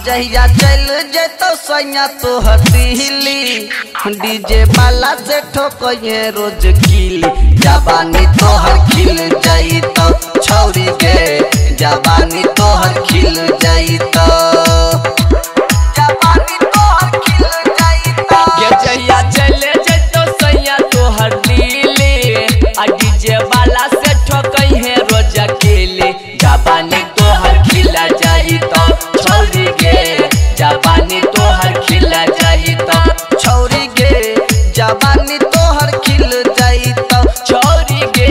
जहिया चल जेतो सैया तो हतीली डीजे वाला से ठोकइए रोज कीली जवानी तोहर खिल जाई तो छौरी के जवानी तोहर खिल जाई तो जवानी तोहर खिल जाई तो ये जहिया चले जेतो सैया तो हतीली आ डीजे वाला से ठोकइए रोज कीली जवानी तोहर खिल जाई तो छौरी के जवानी तोहर खिल जाई तो छौरी गे जवानी तोहर खिल जाई तो छौरी के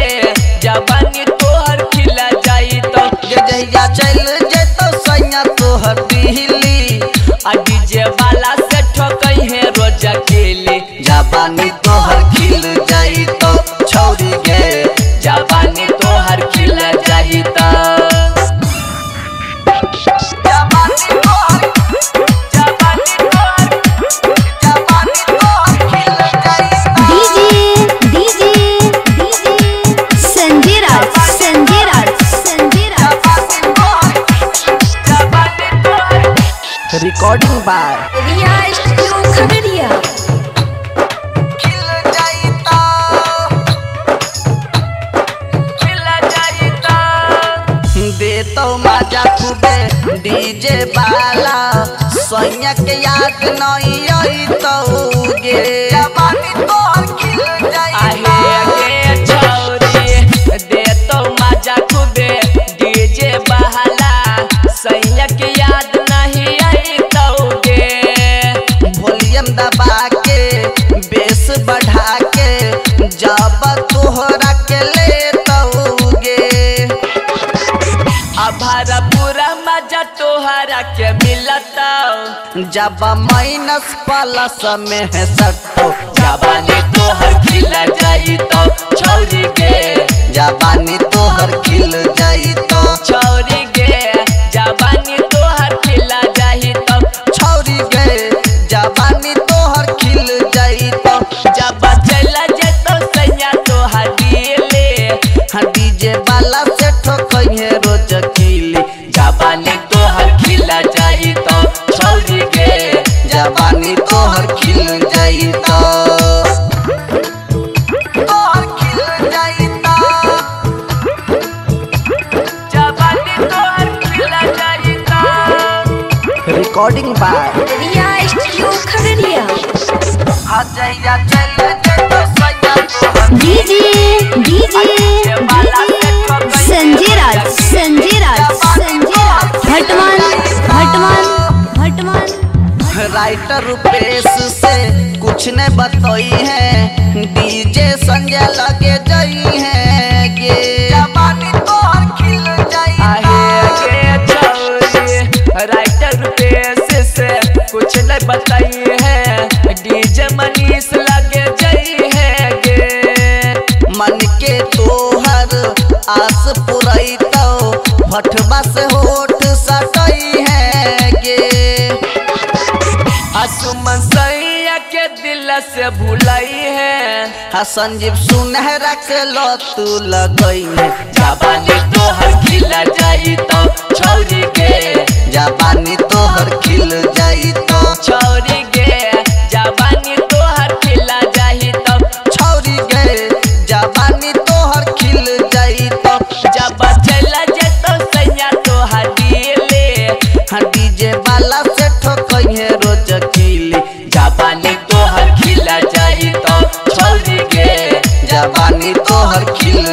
जवानी तोहर खिल जाई तो जहिया चल जेतो सैया तोहर दिल्ली आ डीजे वाला से ठोकई है रोज अकेले जवानी तोहर खिल जाई तो छौरी गे जवानी तोहर खिल जाई तो जवानी तोहर खिल जाई DJ Sanjay Raj recording by Riya studio Khagaria खिल जाई तो खिल जाई तो दे तो मजा खूबे डीजे वाला सैया के याद नहीं आई तो गे जवानी तोहर खिल जाई आहे के छौरी दे तो मजा खूबे डीजे बहला सैया के याद नहीं आई तौगे वॉल्यूम दबा के बेस बढ़ा के जब तोहरा के ले तौगे अभारा पूरा मजा तोहरा के मिलता जब माइनस प्लस में है सट्टो जवानी तोहर खिल जाई तो छौरी के जवानी तोहर खिल जाई तो छौरी के जवानी तोहर खिल जाई तो छौरी गे जवानी तोहर खिल जाई तो जब चल जेतो सैया तोहर दिले डीजे वाला से ठोकइए रोज कीली जवानी तोहर खिल जाई तो छौरी के जवानी तोहर खिल जाई तो तोहर खिल जाई तो जवानी तोहर खिल जाई तो recording by Riya studio Khagaria जहिया चल जेतो सैया तोहर डीजे संजय राज भटमान राइटर रुपेश से कुछ ने बतई है डीजे संजय लगे जई है गे जवानी तोहर खिल जाई आहे के छौरी राइटर रुपेश से कुछ न बताई है डीजे मनीष लगे जई है गे मन के तोहर आस पुरई तो भटवा से होठ सटई है गे असुमन सैया के दिल से भुलाई है संजीव सुनहरा के लो तू लगई है जवानी तोहर खिल जाई तो छौरी के जवानी तोहर खिल जाई तो छौरी के जवानी तोहर खिल जाई तो छौरी गे जवानी तोहर खिल जाई तो जब चल जेतो सैया तोहर दिले डीजे वाला से ठोकइए रोज कीली जवानी तोहर खिल जाई तो छौरी के जवानी तोहर खिल